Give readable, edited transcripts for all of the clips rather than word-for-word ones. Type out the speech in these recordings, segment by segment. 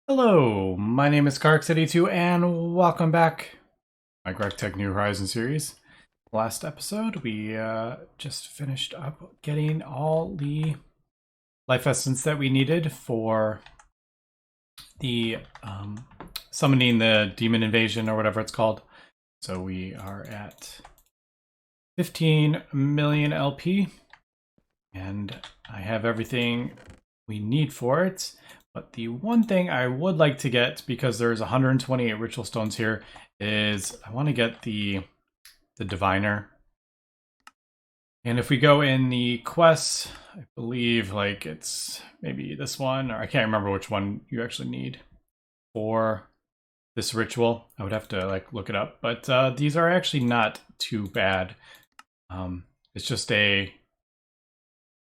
Hello, my name is Kark82 and welcome back to my Gregtech New Horizons series. Last episode, we just finished up getting all the life essence that we needed for the summoning the demon invasion or whatever it's called. So we are at 15 million LP and I have everything we need for it. But the one thing I would like to get, because there's 128 ritual stones here, is I want to get the diviner. And if we go in the quests, I believe like it's maybe this one, or I can't remember which one you actually need for this ritual. I would have to like look it up, but these are actually not too bad. It's just a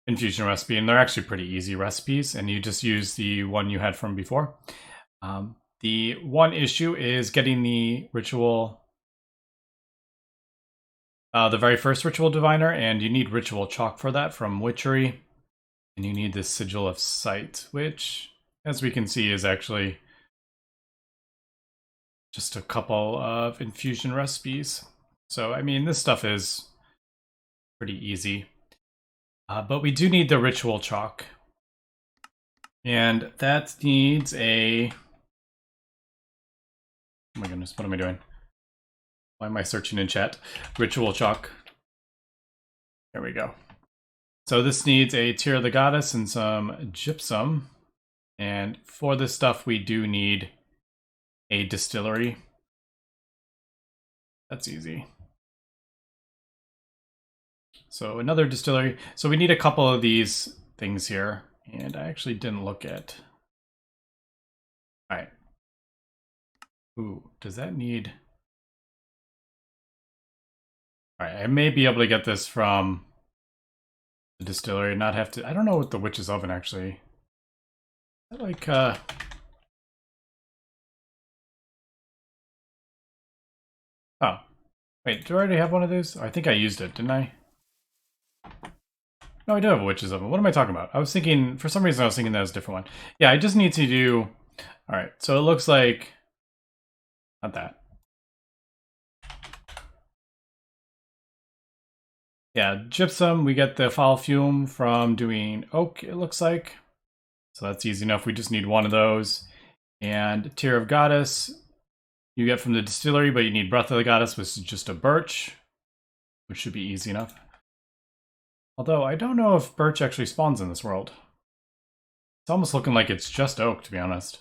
infusion recipe, and they're actually pretty easy recipes, and you just use the one you had from before. The one issue is getting the ritual, the very first ritual diviner, and you need ritual chalk for that from witchery, and you need this sigil of sight, which, as we can see, is actually just a couple of infusion recipes. So I mean, this stuff is pretty easy. But we do need the ritual chalk. And that needs a... Oh my goodness, what am I doing? Why am I searching in chat? Ritual chalk. There we go. So this needs a tear of the goddess and some gypsum. And for this stuff, we do need a distillery. That's easy. So another distillery. So we need a couple of these things here. And I actually didn't look at... Alright. Ooh, does that need... Alright, I may be able to get this from the distillery and not have to... I don't know what the witch's oven actually... Is that like, Oh. Wait, do I already have one of these? I think I used it, didn't I? No, I do have a witch's oven. What am I talking about? I was thinking... For some reason, I was thinking that was a different one. Yeah, I just need to do... Alright, so it looks like... Not that. Yeah, gypsum, we get the foul fume from doing oak, it looks like. So that's easy enough. We just need one of those. And Tear of Goddess, you get from the distillery, but you need Breath of the Goddess, which is just a birch, which should be easy enough. Although, I don't know if birch actually spawns in this world. It's almost looking like it's just oak, to be honest.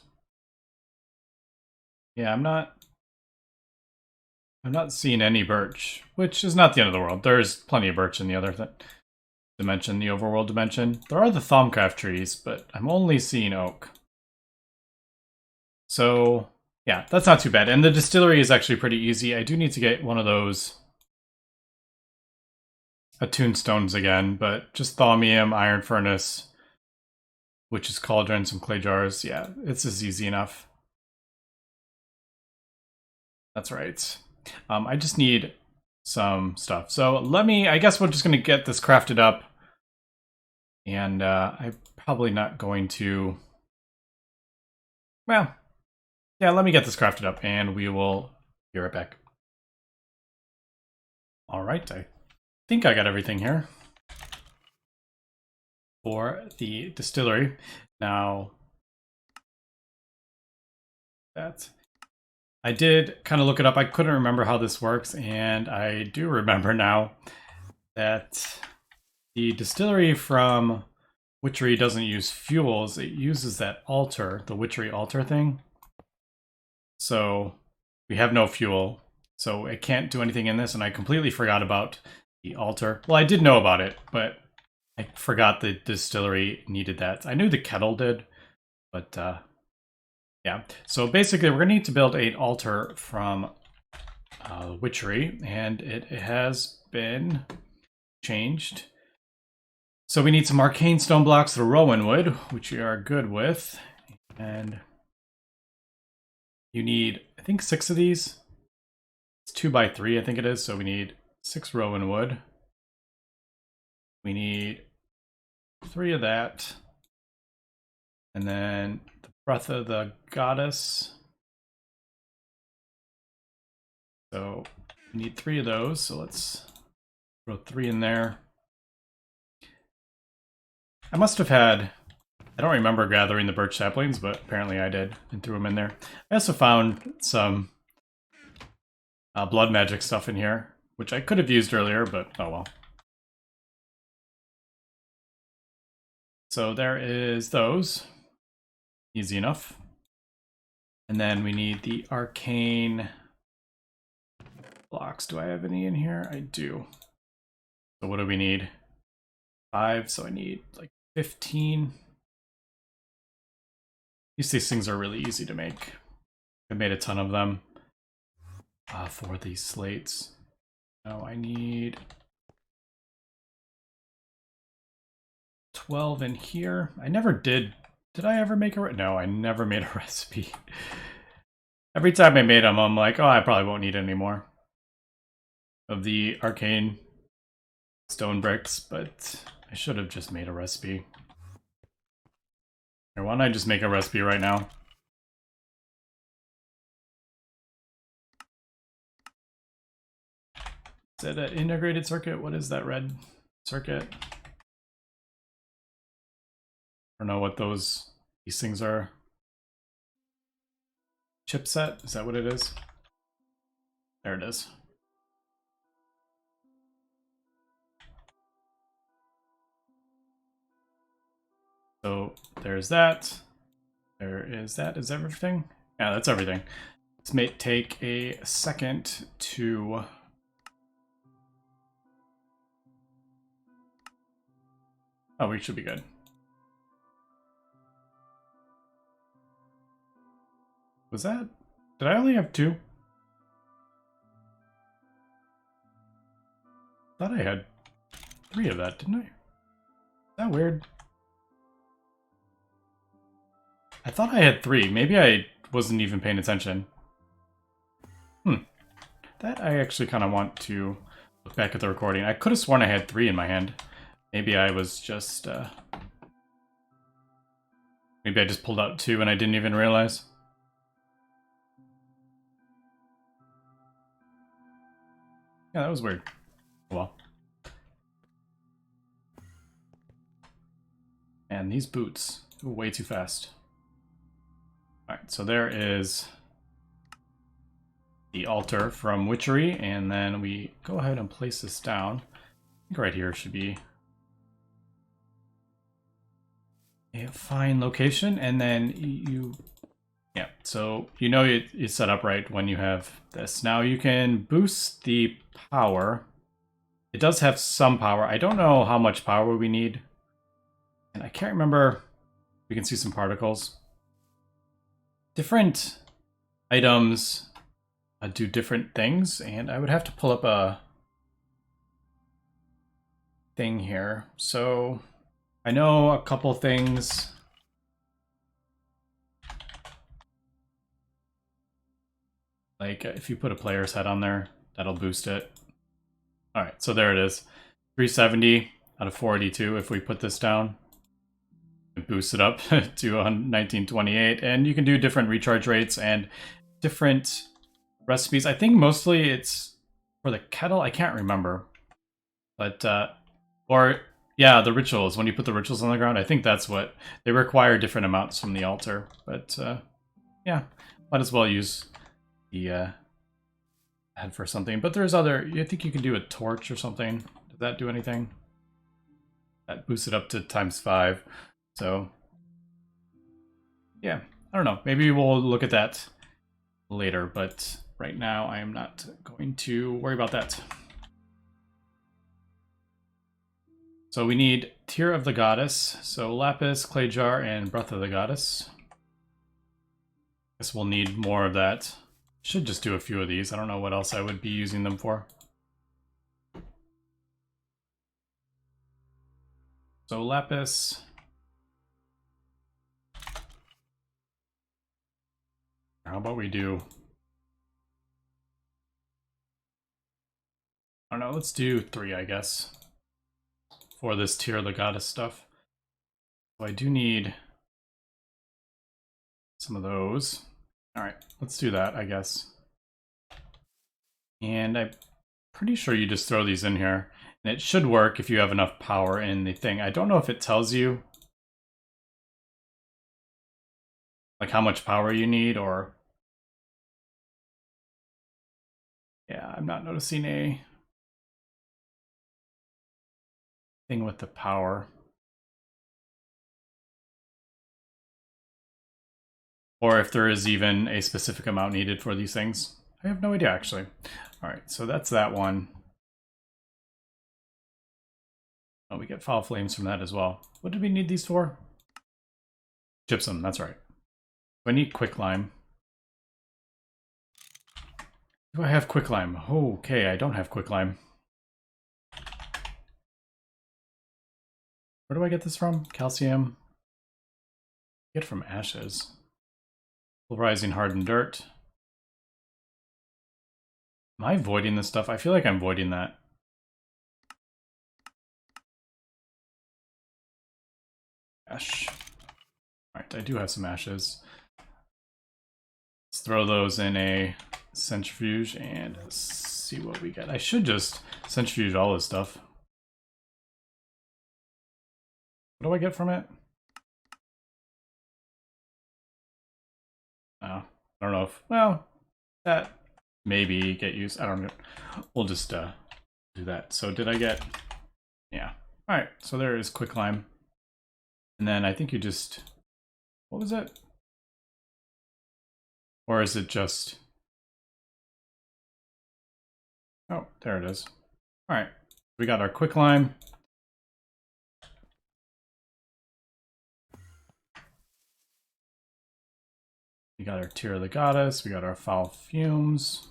Yeah, I'm not seeing any birch, which is not the end of the world. There's plenty of birch in the other dimension, the overworld dimension. There are the Thaumcraft trees, but I'm only seeing oak. So, yeah, that's not too bad. And the distillery is actually pretty easy. I do need to get one of those attuned stones again, but just thaumium, iron furnace, witch's cauldron, some clay jars. Yeah, it's just easy enough. That's right. I just need some stuff. So I guess we're just going to get this crafted up. And I'm probably not going to... Well, yeah, let me get this crafted up and we will be right back. Alright, I think I got everything here for the distillery. Now, I did kind of look it up. I couldn't remember how this works, and I do remember now that the distillery from Witchery doesn't use fuels. It uses that altar, the Witchery altar thing. So we have no fuel, so it can't do anything in this, and I completely forgot about the altar. Well, I did know about it, but I forgot the distillery needed that. I knew the kettle did, but yeah. So basically, we're going to need to build an altar from Witchery, and it has been changed. So we need some arcane stone blocks, the rowan wood, which we are good with, and you need, I think, 6 of these. It's 2 by 3, I think it is. So we need 6 rowan wood. We need 3 of that, and then the Breath of the Goddess. So we need 3 of those, so let's throw 3 in there. I must have had, I don't remember gathering the birch saplings, but apparently I did and threw them in there. I also found some blood magic stuff in here, which I could have used earlier, but oh well. So there is those. Easy enough. And then we need the arcane blocks. Do I have any in here? I do. So what do we need? 5, so I need like 15. These things are really easy to make. I made a ton of them for these slates. Now I need 12 in here. I never did. Did I ever make a? No, I never made a recipe. Every time I made them, I'm like, oh, I probably won't need any more of the arcane stone bricks, but I should have just made a recipe. Or why don't I just make a recipe right now? Is it an integrated circuit? What is that red circuit? I don't know what these things are. Chipset? Is that what it is? There it is. So there's that. There is that. Is everything? Yeah, that's everything. This may take a second to... Oh, we should be good. Was that? Did I only have 2? I thought I had 3 of that, didn't I? Is that weird? I thought I had 3. Maybe I wasn't even paying attention. That I actually kind of want to look back at the recording. I could have sworn I had 3 in my hand. Maybe I was just... maybe I just pulled out 2 and I didn't even realize. Yeah, that was weird. Well. And these boots. Ooh, way too fast. Alright, so there is the altar from Witchery, and then we go ahead and place this down. I think right here should be a fine location, and then yeah, so you know it's set up right when you have this. Now you can boost the power. It does have some power. I don't know how much power we need, and I can't remember. We can see some particles. Different items do different things, and I would have to pull up a thing here. So I know a couple things. Like if you put a player's head on there, that'll boost it. All right, so there it is. 370 out of 482 if we put this down. Boost it up to 1928, and you can do different recharge rates and different recipes. I think mostly it's for the kettle. I can't remember, but or yeah, the rituals. When you put the rituals on the ground, I think that's what they require, different amounts from the altar. But yeah, might as well use the head for something. But there's other. I think you can do a torch or something. Does that do anything? That boosts it up to ×5. So, yeah, I don't know. Maybe we'll look at that later, but right now I am not going to worry about that. So we need Tear of the Goddess. So Lapis, Clay Jar, and Breath of the Goddess. Guess we'll need more of that. Should just do a few of these. I don't know what else I would be using them for. So Lapis... How about we do... I don't know, let's do 3, I guess. For this Tear of the Goddess stuff. So I do need some of those. All right, let's do that, I guess. And I'm pretty sure you just throw these in here. And it should work if you have enough power in the thing. I don't know if it tells you like how much power you need, or... Yeah, I'm not noticing a thing with the power. Or if there is even a specific amount needed for these things. I have no idea, actually. All right, so that's that one. Oh, we get foul flames from that as well. What did we need these for? Gypsum, that's right. Do I need quicklime? Do I have quicklime? Okay, I don't have quicklime. Where do I get this from? Calcium. Get it from ashes. Pulverizing hardened dirt. Am I voiding this stuff? I feel like I'm voiding that. Ash. Alright, I do have some ashes. Let's throw those in a centrifuge and see what we get. I should just centrifuge all this stuff. What do I get from it? Oh, I don't know if... Well, that maybe get used. I don't know. We'll just do that. So did I get... Yeah. Alright, so there is quicklime. And then I think you just... What was it? Or is it just... Oh, there it is. Alright, we got our quicklime. We got our Tear of the Goddess. We got our foul fumes.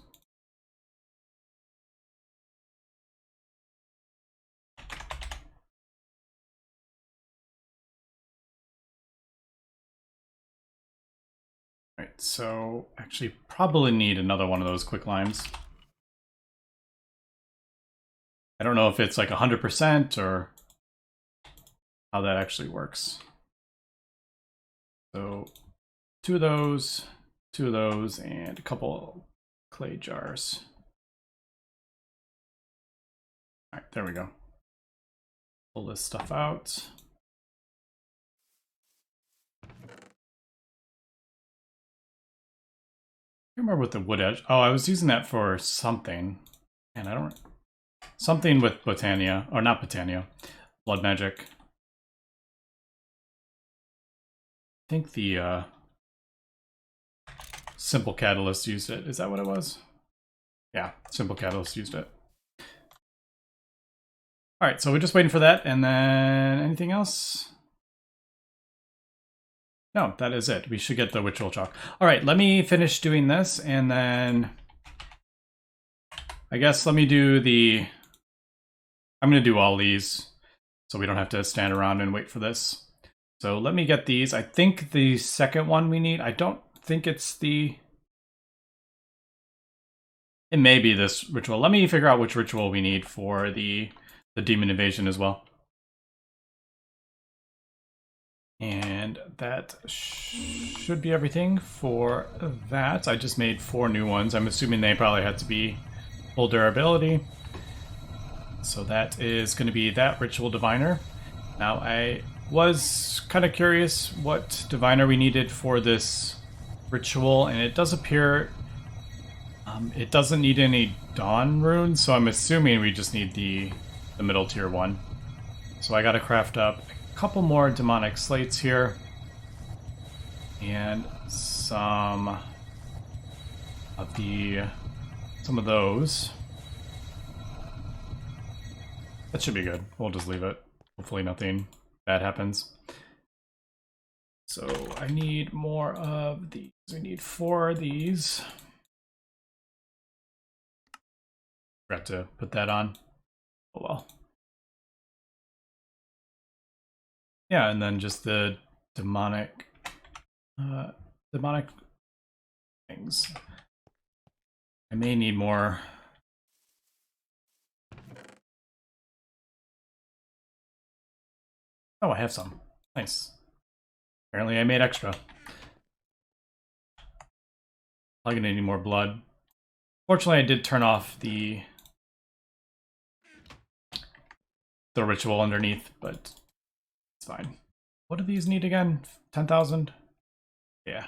Right, so actually probably need another one of those quicklimes. I don't know if it's like 100% or how that actually works. So two of those, and a couple clay jars. All right, there we go. Pull this stuff out. I remember with the wood edge. Oh, I was using that for something, and I don't... Something with Botania, or not Botania, Blood Magic. I think the Simple Catalyst used it. Is that what it was? Yeah, Simple Catalyst used it. All right, so we're just waiting for that, and then anything else? No, that is it. We should get the Ritual Chalk. All right, let me finish doing this, and then I guess let me do the... I'm going to do all these, so we don't have to stand around and wait for this. So let me get these. I think the second one we need, I don't think it's the... It may be this ritual. Let me figure out which ritual we need for the demon invasion as well. And that should be everything for that. I just made 4 new ones. I'm assuming they probably had to be full durability. So that is going to be that Ritual Diviner. Now I was kind of curious what Diviner we needed for this ritual, and it does appear it doesn't need any Dawn runes, so I'm assuming we just need the middle tier one. So I got to craft up a couple more demonic slates here, and some of those. That should be good. We'll just leave it. Hopefully nothing bad happens. So I need more of these. We need 4 of these. Forgot to put that on. Oh well. Yeah, and then just the demonic things. I may need more. Oh, I have some. Nice. Apparently I made extra. Probably gonna need more blood. Fortunately, I did turn off the ritual underneath, but it's fine. What do these need again? 10,000? Yeah.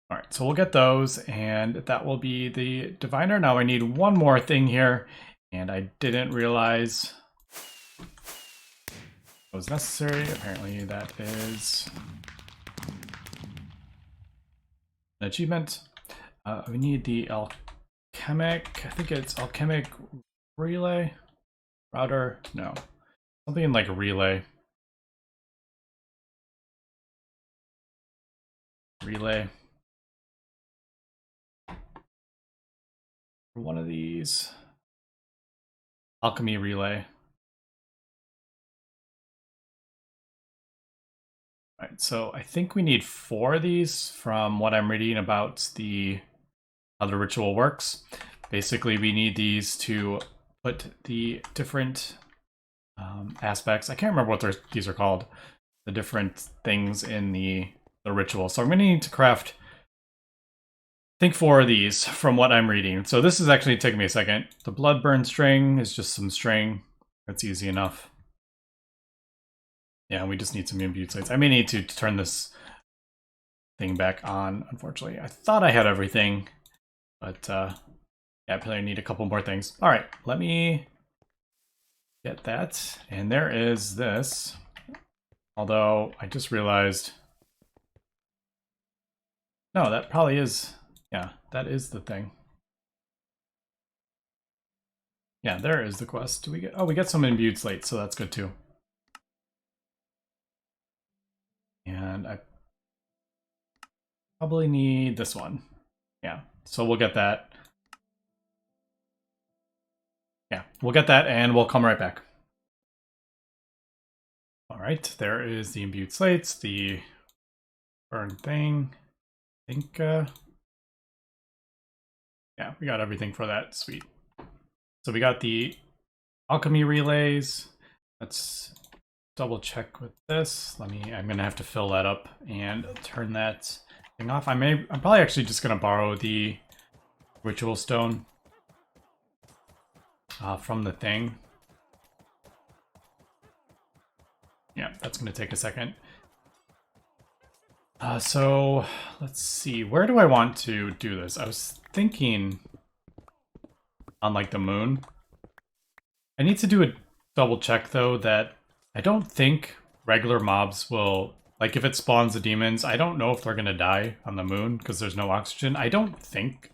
All right, so we'll get those, and that will be the diviner. Now I need one more thing here, and I didn't realize it was necessary. Apparently that is an achievement. We need the alchemic, I think it's alchemic relay? Router? No. Something like relay. Relay. One of these. Alchemy relay. Right, so I think we need 4 of these from what I'm reading about how the ritual works. Basically, we need these to put the different aspects. I can't remember what these are called. The different things in the ritual. So I'm going to need to craft, I think, 4 of these from what I'm reading. So this is actually taking me a second. The blood burn string is just some string. That's easy enough. Yeah, we just need some imbued slates. I may need to turn this thing back on, unfortunately. I thought I had everything, but yeah, I probably need a couple more things. All right, let me get that. And there is this. Although I just realized, no, that probably is, yeah, that is the thing. Yeah, there is the quest. Do we get, oh, we get some imbued slates, so that's good too. And I probably need this one. Yeah, so we'll get that. Yeah, we'll get that and we'll come right back. All right, there is the imbued slates, the burn thing. I think, yeah, we got everything for that. Sweet. So we got the alchemy relays. Let's double check with this. I'm gonna have to fill that up and turn that thing off. I'm probably actually just gonna borrow the ritual stone from the thing. Yeah, that's gonna take a second. So let's see, where do I want to do this? I was thinking on like the moon. I need to do a double check though that I don't think regular mobs will, like if it spawns the demons, I don't know if they're gonna die on the moon because there's no oxygen. I don't think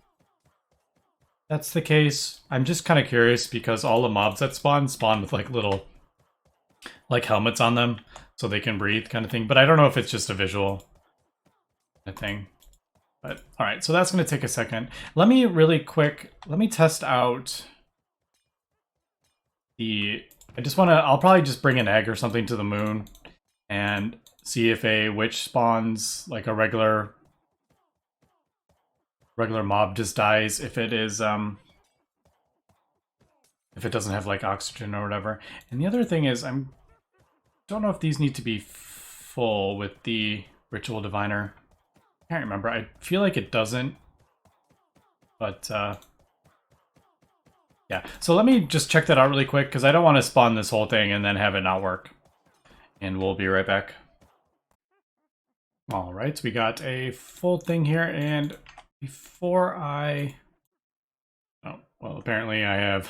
that's the case. I'm just kind of curious because all the mobs that spawn with like little like helmets on them so they can breathe kind of thing. But I don't know if it's just a visual thing. But all right, so that's going to take a second. Let me really quick, let me test out I'll probably just bring an egg or something to the moon and see if a witch spawns like a regular mob just dies if it is if it doesn't have like oxygen or whatever. And the other thing is don't know if these need to be full with the ritual diviner. I can't remember. I feel like it doesn't, but yeah. So let me just check that out really quick because I don't want to spawn this whole thing and then have it not work. And we'll be right back. All right, so we got a full thing here, and before well, apparently I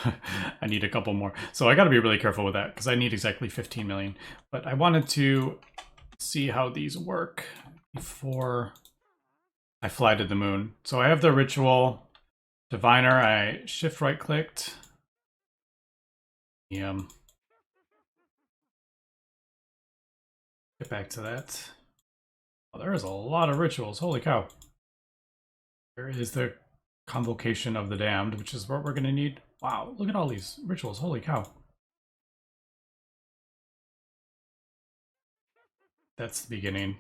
need a couple more. So I got to be really careful with that because I need exactly 15 million. But I wanted to see how these work before I fly to the moon. So I have the ritual diviner. I shift right clicked. Get back to that. Oh, there is a lot of rituals. Holy cow. There is the Convocation of the Damned, which is what we're going to need. Wow, look at all these rituals. Holy cow. That's the beginning.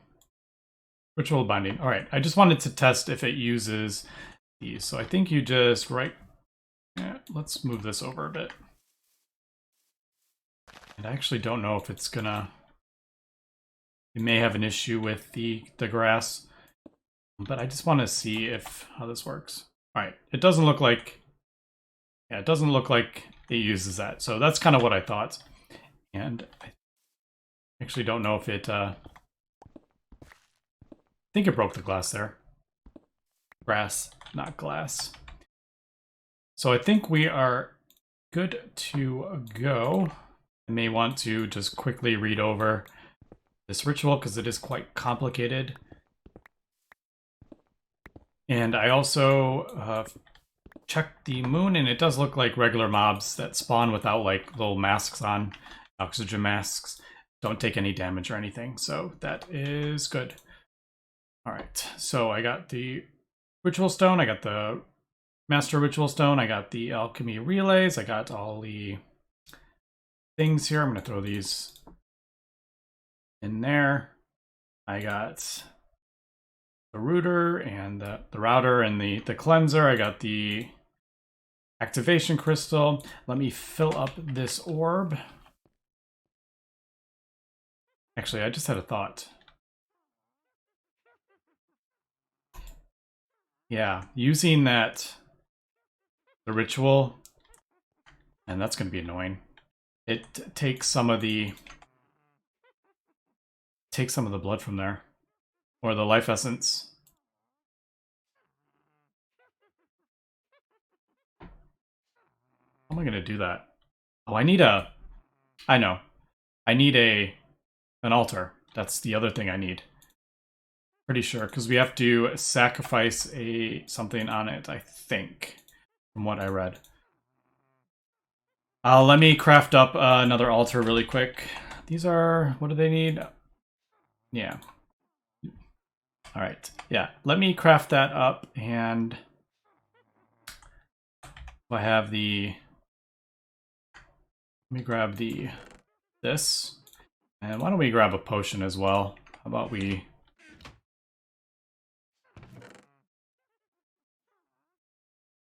Ritual binding. All right, I just wanted to test if it uses these. So I think you just let's move this over a bit. And I actually don't know if it's gonna... It may have an issue with the grass, but I just want to see how this works. All right, it doesn't look like... Yeah, it doesn't look like it uses that. So that's kind of what I thought. And I actually don't know if it... I think it broke the glass there. Grass, not glass. So I think we are good to go. I may want to just quickly read over this ritual because it is quite complicated. And I also checked the moon, and it does look like regular mobs that spawn without like little masks on, oxygen masks, don't take any damage or anything. So that is good. All right, so I got the ritual stone, I got the master ritual stone, I got the alchemy relays, I got all the things here. I'm going to throw these in there. I got the router and the router and the cleanser. I got the activation crystal. Let me fill up this orb. Actually, I just had a thought. Yeah, using the ritual, and that's going to be annoying. It takes some of the blood from there, or the life essence. How am I going to do that? Oh, I know. I need an altar. That's the other thing I need. Pretty sure, because we have to sacrifice something on it, I think, from what I read. Let me craft up another altar really quick. These are... what do they need? Yeah. Alright, yeah. Let me craft that up, and... I have the... Let me grab this. And why don't we grab a potion as well? How about we...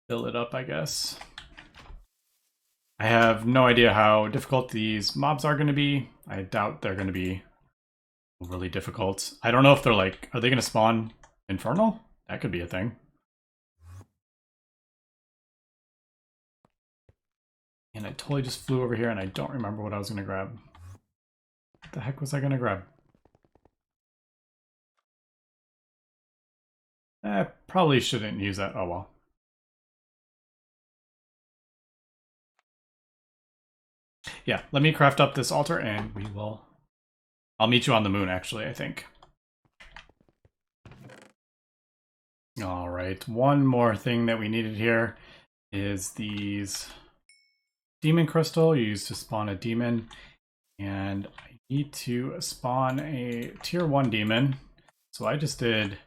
fill it up, I guess. I have no idea how difficult these mobs are going to be. I doubt they're going to be overly difficult. I don't know if they're like... Are they going to spawn infernal? That could be a thing. And I totally just flew over here and I don't remember what I was going to grab. What the heck was I going to grab? I probably shouldn't use that. Oh well. Yeah, let me craft up this altar and we will... I'll meet you on the moon, actually, I think. Alright, one more thing that we needed here is these demon crystal used to spawn a demon. And I need to spawn a tier 1 demon. So I just did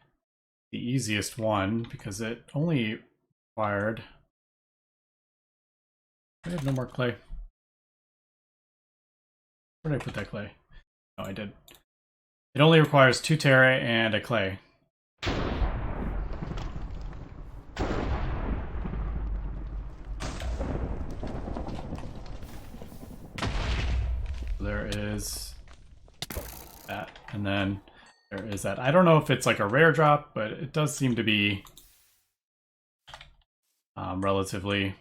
the easiest one because it only required... I have no more clay. Where did I put that clay? Oh, I did. It only requires 2 terra and a clay. There is that, and then there is that. I don't know if it's like a rare drop, but it does seem to be relatively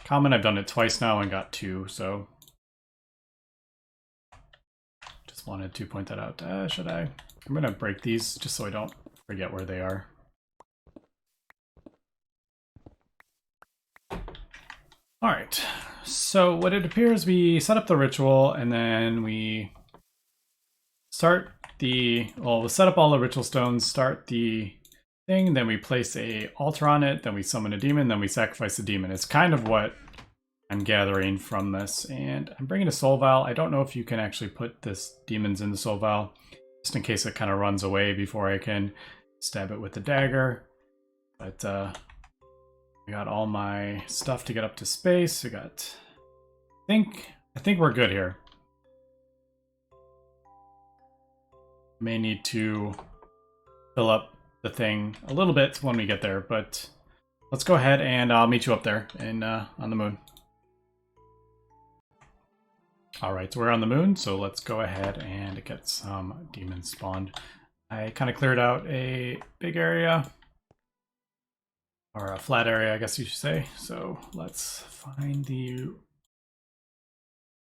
common. I've done it twice now and got 2, so just wanted to point that out. Should I? I'm gonna break these just so I don't forget where they are. All right, so what it appears, we set up the ritual and then we start we'll set up all the ritual stones, start the thing, then we place a altar on it, then we summon a demon, then we sacrifice the demon. It's kind of what I'm gathering from this, and I'm bringing a soul vial. I don't know if you can actually put this demons in the soul vial, just in case it kind of runs away before I can stab it with the dagger, but I got all my stuff to get up to space. I think we're good here. May need to fill up the thing a little bit when we get there, but let's go ahead and I'll meet you up there and on the moon. All right, so we're on the moon, so let's go ahead and get some demons spawned. I kind of cleared out a big area, or a flat area, I guess you should say. So let's find the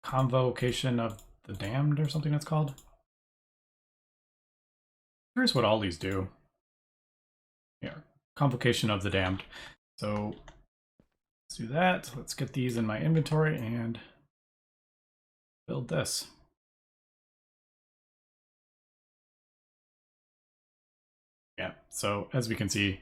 convocation of the damned or something that's called. Here's what all these do. Here, convocation of the damned. So let's do that. Let's get these in my inventory and build this. Yeah, so as we can see,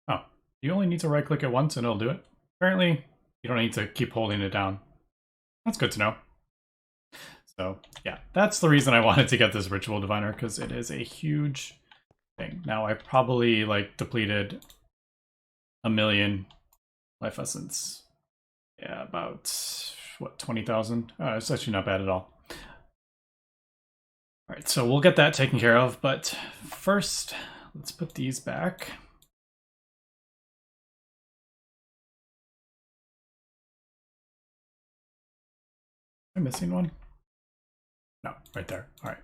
oh, you only need to right click it once and it'll do it. Apparently, you don't need to keep holding it down. That's good to know. So yeah, that's the reason I wanted to get this ritual diviner, because it is a huge thing. Now I probably like depleted 1,000,000 life essence. Yeah, about what, 20,000? It's actually not bad at all. All right, so we'll get that taken care of, but first let's put these back. Am I missing one? No, right there. All right.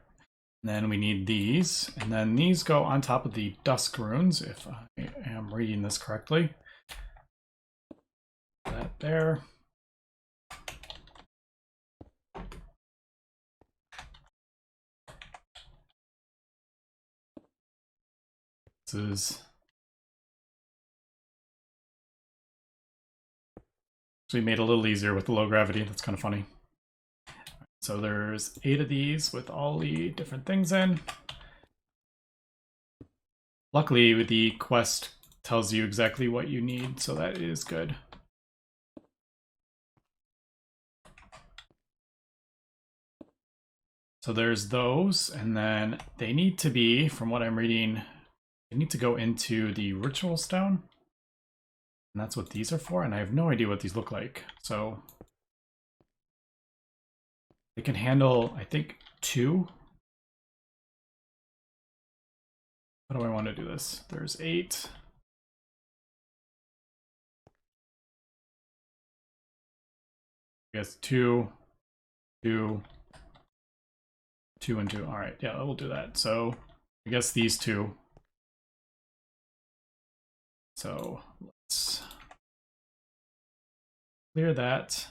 And then we need these, and then these go on top of the dusk runes, if I am reading this correctly. That there. This is actually made a little easier with the low gravity. That's kind of funny. So there's 8 of these with all the different things in. Luckily, the quest tells you exactly what you need, so that is good. So there's those, and then they need to be, from what I'm reading, they need to go into the ritual stone. And that's what these are for, and I have no idea what these look like. So they can handle, I think, 2. How do I want to do this? There's 8. I guess 2, 2, 2, and 2. All right, yeah, we'll do that. So I guess these 2. So let's clear that.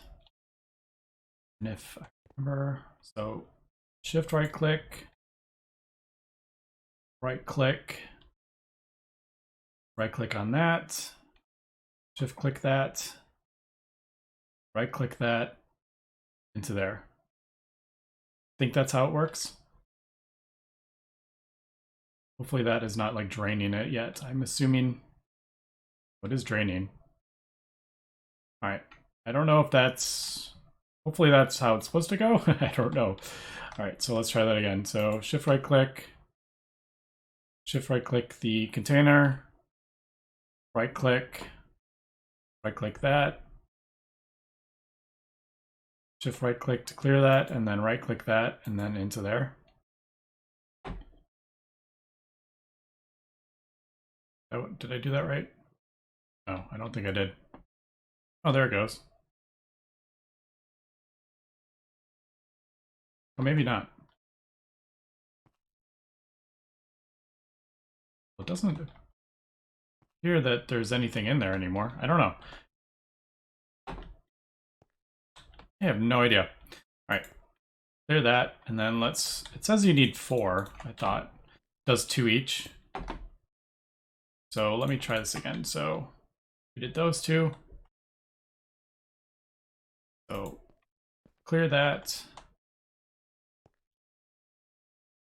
And if I remember, so shift right click, right click on that, shift click that, right click that into there. I think that's how it works. Hopefully that is not like draining it yet. I'm assuming what is draining. All right, I don't know if that's, hopefully that's how it's supposed to go. I don't know. All right, so let's try that again. So shift right click the container, right click that, shift right click to clear that, and then right click that, and then into there. Oh, did I do that right? No, I don't think I did. Oh, there it goes. Or maybe not. It doesn't appear that there's anything in there anymore. I don't know. I have no idea. All right, clear that, and then let's, it says you need 4, I thought. It does 2 each. So let me try this again. So we did those 2. So clear that.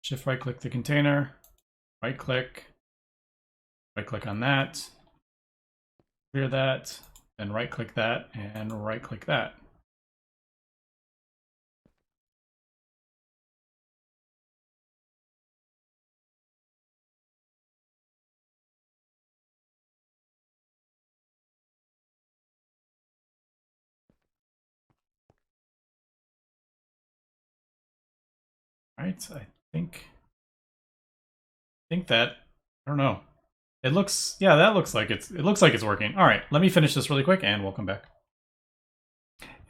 Shift right click the container, right click on that, clear that, then right click that, and right click that. Right, I think that, I don't know. It looks, yeah, that looks like it looks like it's working. All right, let me finish this really quick and we'll come back.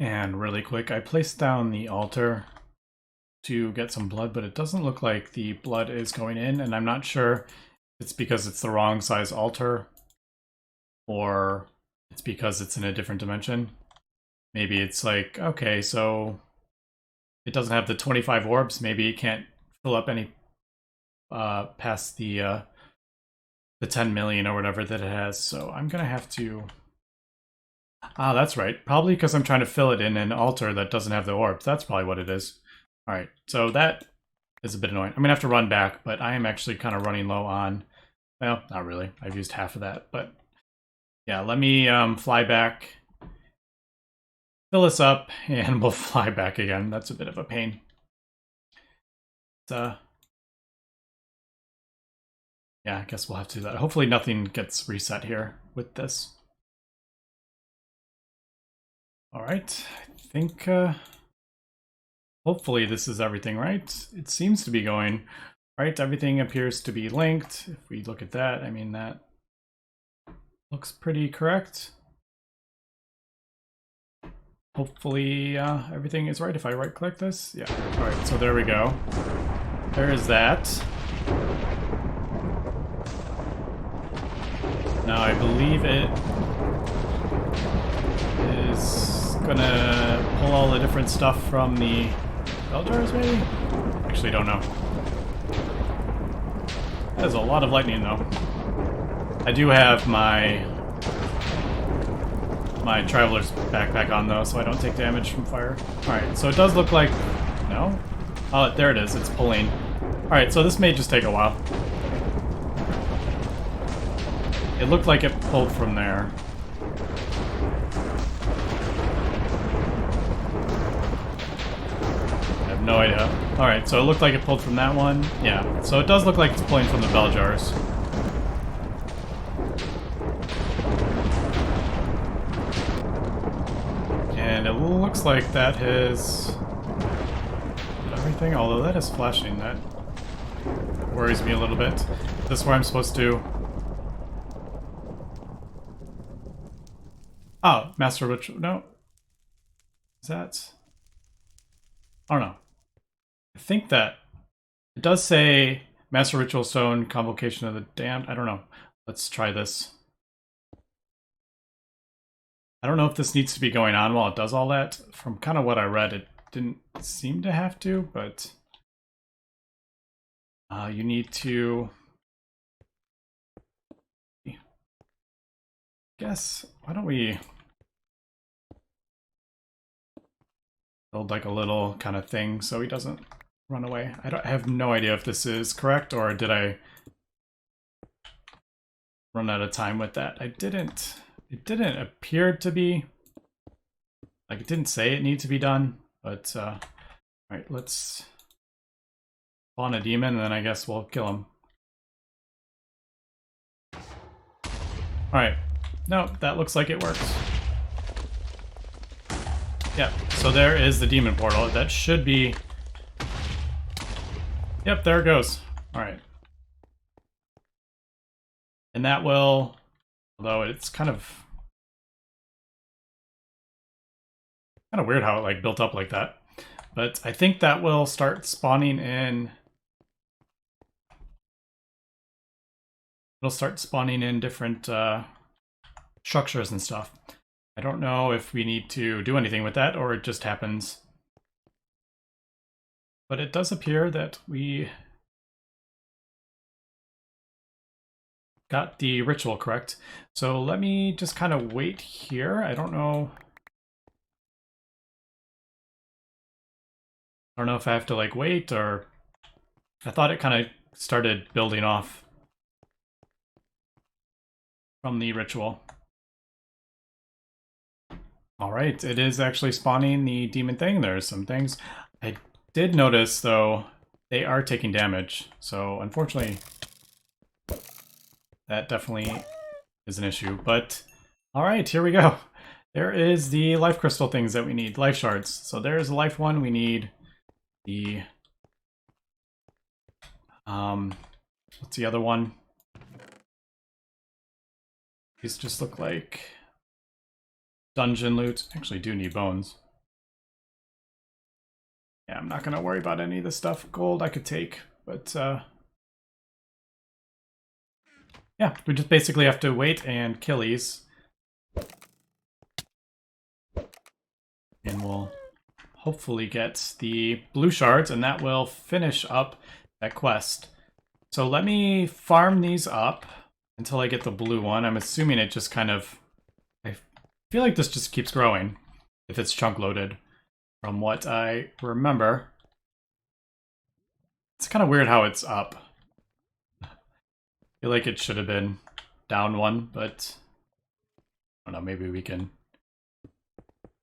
And really quick, I placed down the altar to get some blood, but it doesn't look like the blood is going in, and I'm not sure it's because it's the wrong size altar or it's because it's in a different dimension. Maybe it's like, okay, so it doesn't have the 25 orbs, maybe it can't fill up any past the 10 million or whatever that it has, so I'm gonna have to... Ah, that's right. Probably because I'm trying to fill it in an altar that doesn't have the orbs. That's probably what it is. Alright, so that is a bit annoying. I'm gonna have to run back, but I am actually kind of running low on... Well, not really. I've used half of that, but... Yeah, let me fly back, fill this up, and we'll fly back again. That's a bit of a pain. Yeah, I guess we'll have to do that. Hopefully nothing gets reset here with this. Alright, I think... hopefully this is everything right. It seems to be going right. Everything appears to be linked. If we look at that, I mean, that looks pretty correct. Hopefully everything is right if I right click this. Yeah, alright, so there we go. There is that. Now I believe it is gonna pull all the different stuff from the bell jars, maybe? Actually, don't know. There's a lot of lightning, though. I do have my traveler's backpack on, though, so I don't take damage from fire. Alright, so it does look like... No? Oh, there it is. It's pulling. Alright, so this may just take a while. It looked like it pulled from there. I have no idea. Alright, so it looked like it pulled from that one. Yeah, so it does look like it's pulling from the bell jars. And it looks like that has... everything, although that is flashing. That worries me a little bit. Is this where I'm supposed to... Oh, Master Ritual. No. Is that... I don't know. I think that... It does say Master Ritual Stone, Convocation of the Damned. I don't know. Let's try this. I don't know if this needs to be going on while it does all that. From kind of what I read, it didn't seem to have to, but... you need to... I guess, why don't we... build like a little kind of thing so he doesn't run away. I have no idea if this is correct, or did I run out of time with that? I didn't. It didn't appear to be. Like, it didn't say it needed to be done, but alright, let's spawn a demon and then I guess we'll kill him. Alright. No, that looks like it works. Yeah, so there is the demon portal. That should be... Yep, there it goes. Alright. And that will... Although it's kind of weird how it like built up like that. But I think that will start spawning in... It'll start spawning in different structures and stuff. I don't know if we need to do anything with that, or it just happens. But it does appear that we got the ritual correct. So let me just kind of wait here. I don't know if I have to like wait, or... I thought it kind of started building off from the ritual. Alright, it is actually spawning the demon thing. There's some things. I did notice, though, they are taking damage. So, unfortunately, that definitely is an issue. But, alright, here we go. There is the life crystal things that we need. Life shards. So there's the life one. We need the... what's the other one? These just look like... dungeon loot. Actually do need bones. Yeah, I'm not going to worry about any of the stuff. Gold I could take, but yeah, we just basically have to wait and kill these. And we'll hopefully get the blue shards, and that will finish up that quest. So let me farm these up until I get the blue one. I'm assuming it just kind of... I feel like this just keeps growing if it's chunk loaded, from what I remember. It's kind of weird how it's up. I feel like it should have been down one, but I don't know, maybe we can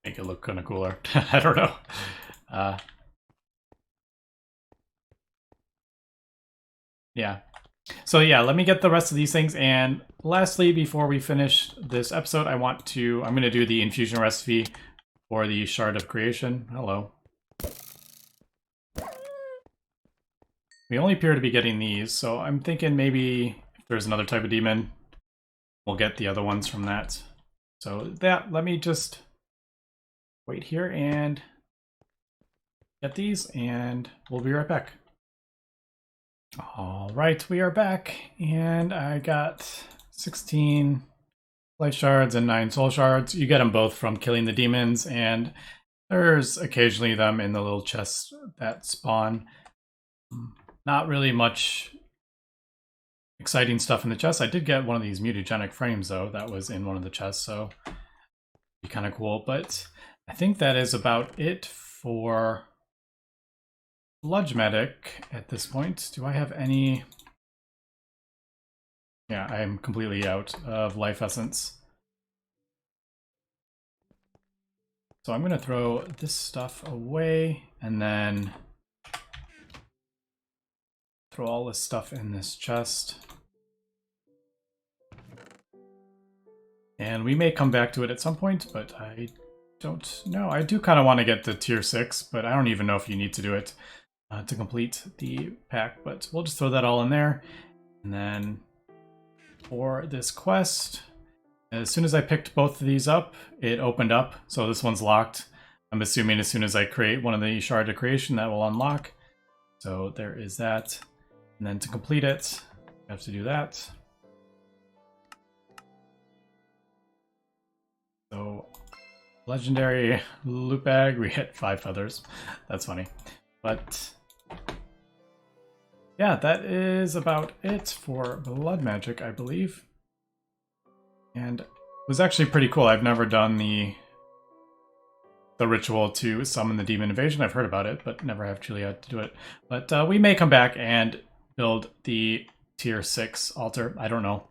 make it look kind of cooler. I don't know. Yeah. So yeah, let me get the rest of these things. And lastly, before we finish this episode, I'm going to do the infusion recipe for the Shard of Creation. Hello. We only appear to be getting these, so I'm thinking maybe if there's another type of demon, we'll get the other ones from that. So let me just wait here and get these, and we'll be right back. All right, we are back, and I got 16 life shards and 9 soul shards. You get them both from killing the demons, and there's occasionally them in the little chests that spawn. Not really much exciting stuff in the chest. I did get one of these mutagenic frames, though. That was in one of the chests, so be kind of cool. But I think that is about it for Bludge Medic at this point. Do I have any... Yeah, I am completely out of life essence. So I'm going to throw this stuff away and then throw all this stuff in this chest. And we may come back to it at some point, but I don't know. I do kind of want to get to tier 6, but I don't even know if you need to do it to complete the pack. But we'll just throw that all in there. And then for this quest, as soon as I picked both of these up, it opened up. So this one's locked. I'm assuming as soon as I create one of the Shard of Creation, that will unlock. So there is that. And then to complete it, I have to do that. So, legendary loot bag, we hit 5 feathers. That's funny. But, yeah, that is about it for Blood Magic, I believe. And it was actually pretty cool. I've never done the ritual to summon the demon invasion. I've heard about it, but never have actually had to do it. But we may come back and build the tier 6 altar. I don't know,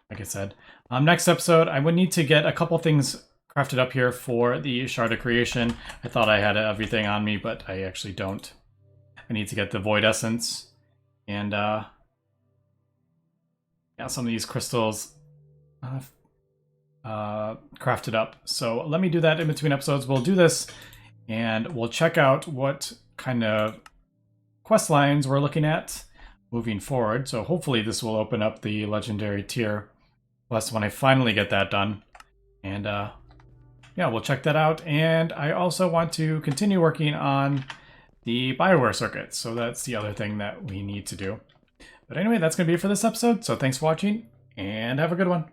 like I said. Next episode, I would need to get a couple things crafted up here for the Shard of Creation. I thought I had everything on me, but I actually don't. I need to get the Void Essence and yeah, some of these crystals crafted up. So let me do that in between episodes. We'll do this and we'll check out what kind of quest lines we're looking at moving forward. So hopefully this will open up the legendary tier quest when I finally get that done. And yeah, we'll check that out. And I also want to continue working on the Bioware circuit. So that's the other thing that we need to do. But anyway, that's going to be it for this episode. So thanks for watching and have a good one.